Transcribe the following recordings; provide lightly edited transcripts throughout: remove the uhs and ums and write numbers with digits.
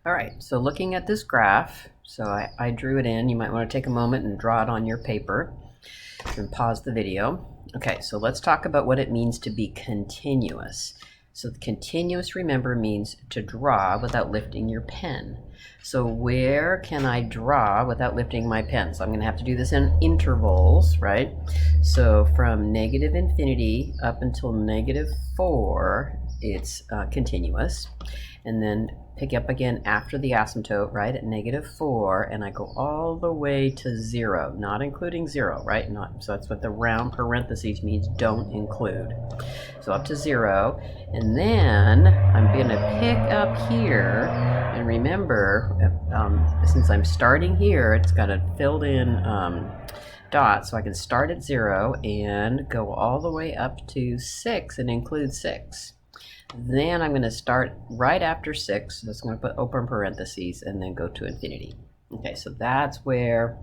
All right, so looking at this graph, so I drew it in. You might want to take a moment and draw it on your paper and pause the video. Okay, so let's talk about what it means to be continuous. So continuous, remember, means to draw without lifting your pen. So where can I draw without lifting my pen? So I'm going to have to do this in intervals, right? So from negative infinity up until -4, it's continuous. And then pick up again after the asymptote, right, at -4, and I go all the way to 0, not including 0, right? So that's what the round parentheses means, don't include. So up to 0, and then I'm going to pick up here, and remember, since I'm starting here, it's got a filled in dot, so I can start at 0 and go all the way up to 6 and include 6. Then I'm going to start right after 6. So I'm going to put open parentheses and then go to infinity. Okay, so that's where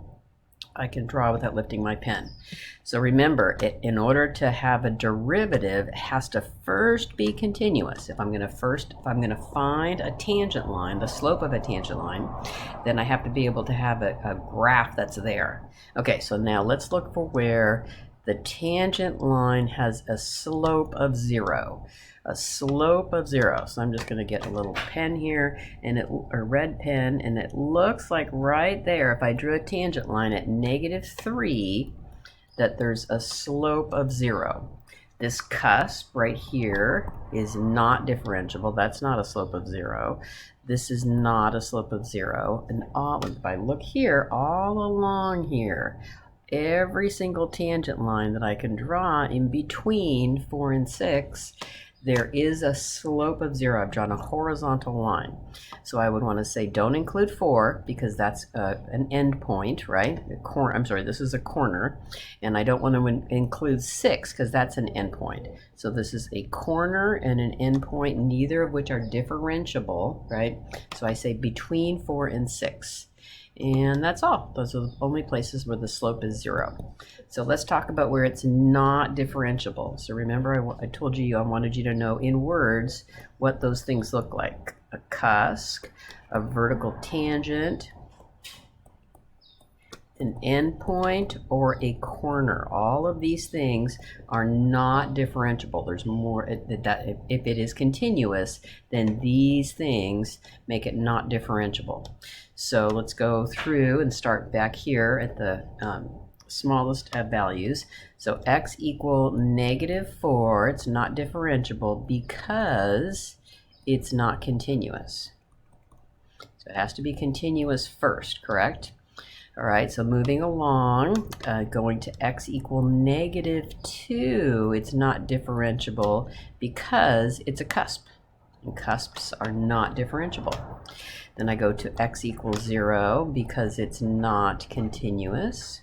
I can draw without lifting my pen. So remember, in order to have a derivative, it has to first be continuous. If I'm going to find a tangent line, the slope of a tangent line, then I have to be able to have a graph that's there. Okay, so now let's look for where the tangent line has a slope of 0. A slope of 0. So I'm just going to get a little pen here, and a red pen, and it looks like right there, if I drew a tangent line at -3, that there's a slope of 0. This cusp right here is not differentiable. That's not a slope of 0. This is not a slope of 0. And if I look here, all along here, every single tangent line that I can draw in between 4 and 6, there is a slope of 0. I've drawn a horizontal line. So I would want to say don't include 4 because that's an end point, right? I'm sorry, this is a corner. And I don't want to include 6 because that's an end point. So this is a corner and an end point, neither of which are differentiable, right? So I say between 4 and 6. And that's all. Those are the only places where the slope is 0. So let's talk about where it's not differentiable. So remember, I told you I wanted you to know in words what those things look like. A cusp, a vertical tangent, an endpoint, or a corner. All of these things are not differentiable. There's more that if it is continuous, then these things make it not differentiable. So let's go through and start back here at the smallest values. So x equal -4, it's not differentiable because it's not continuous. So it has to be continuous first, correct? All right, so moving along, going to x equal -2, it's not differentiable because it's a cusp, and cusps are not differentiable. Then I go to x equals 0 because it's not continuous.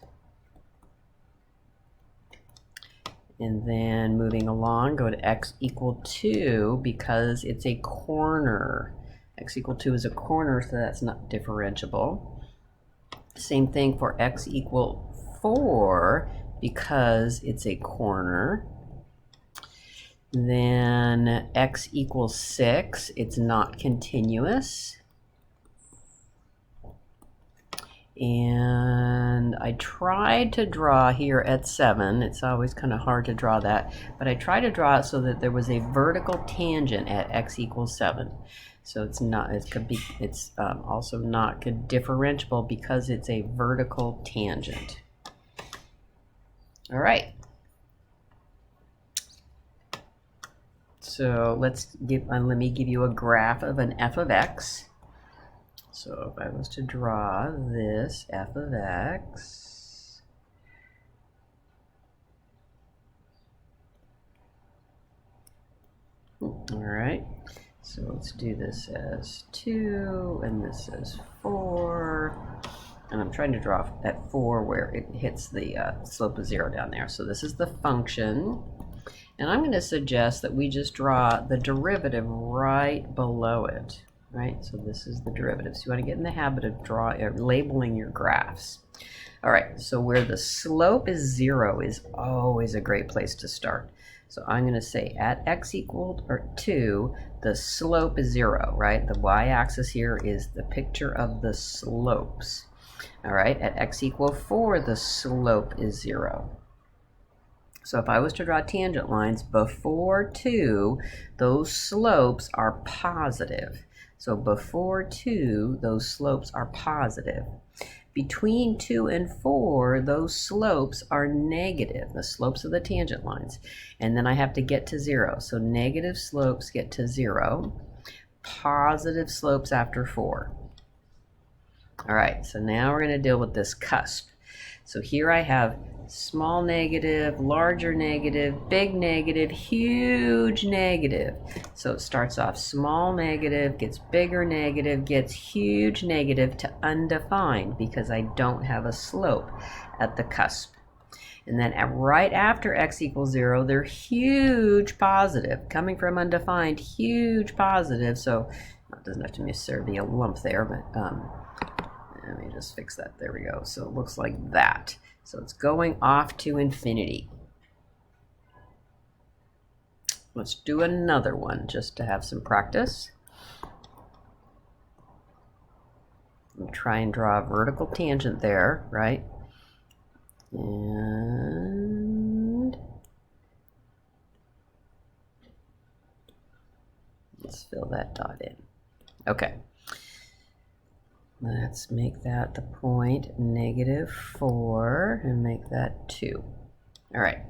And then moving along, go to x equal 2 because it's a corner. X equal 2 is a corner, so that's not differentiable. Same thing for x equal 4 because it's a corner. Then x equals 6, it's not continuous. And I tried to draw here at 7. It's always kind of hard to draw that, but I tried to draw it so that there was a vertical tangent at x equals 7. So it's also not differentiable because it's a vertical tangent. All right. So let me give you a graph of an f of x. So if I was to draw this f of x, all right, so let's do this as 2 and this as 4, and I'm trying to draw at 4 where it hits the slope of 0 down there. So this is the function, and I'm going to suggest that we just draw the derivative right below it. Right, so this is the derivative. So you want to get in the habit of labeling your graphs. All right, so where the slope is 0 is always a great place to start. So I'm going to say at x equal 2, the slope is 0, right? The y-axis here is the picture of the slopes. All right, at x equal 4, the slope is 0. So if I was to draw tangent lines before 2, those slopes are positive. So before 2, those slopes are positive. Between 2 and 4, those slopes are negative, the slopes of the tangent lines. And then I have to get to 0. So negative slopes get to 0, positive slopes after 4. All right, so now we're going to deal with this cusp. So here I have small negative, larger negative, big negative, huge negative. So it starts off small negative, gets bigger negative, gets huge negative to undefined because I don't have a slope at the cusp. And then right after x equals 0, they're huge positive. Coming from undefined, huge positive. So it doesn't have to necessarily be a lump there, but let me just fix that. There we go. So it looks like that. So it's going off to infinity. Let's do another one just to have some practice. I'll try and draw a vertical tangent there, right? And let's fill that dot in. Okay. Let's make that the point -4 and make that 2. All right,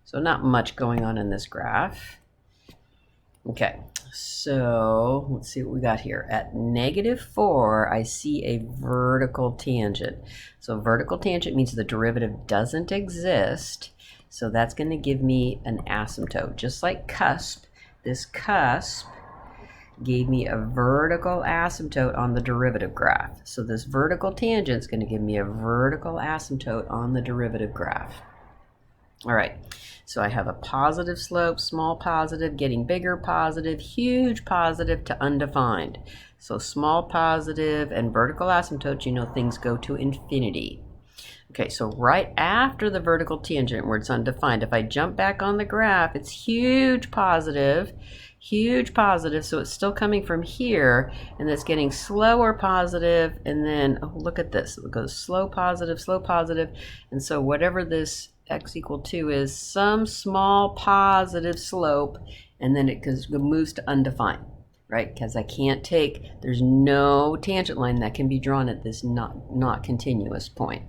so not much going on in this graph. Okay, so let's see what we got here. At -4, I see a vertical tangent. So vertical tangent means the derivative doesn't exist. So that's going to give me an asymptote. Just like cusp, this cusp gave me a vertical asymptote on the derivative graph. So this vertical tangent is going to give me a vertical asymptote on the derivative graph. All right, so I have a positive slope, small positive, getting bigger positive, huge positive to undefined. So small positive and vertical asymptotes, you know things go to infinity. Okay, so right after the vertical tangent where it's undefined, if I jump back on the graph, it's huge positive, so it's still coming from here, and it's getting slower positive, and then, oh, look at this, it goes slow positive, and so whatever this x equal 2 is, some small positive slope, and then it moves to undefined, right? Because I can't take, there's no tangent line that can be drawn at this not continuous point.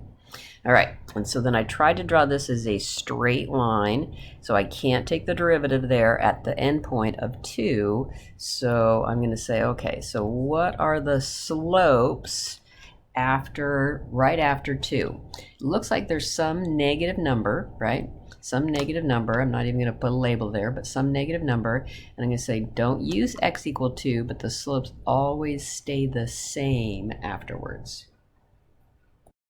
All right, and so then I tried to draw this as a straight line, so I can't take the derivative there at the endpoint of 2. So I'm going to say, okay, so what are the slopes right after 2? It looks like there's some negative number, right? Some negative number. I'm not even going to put a label there, but some negative number. And I'm going to say, don't use x equal 2, but the slopes always stay the same afterwards.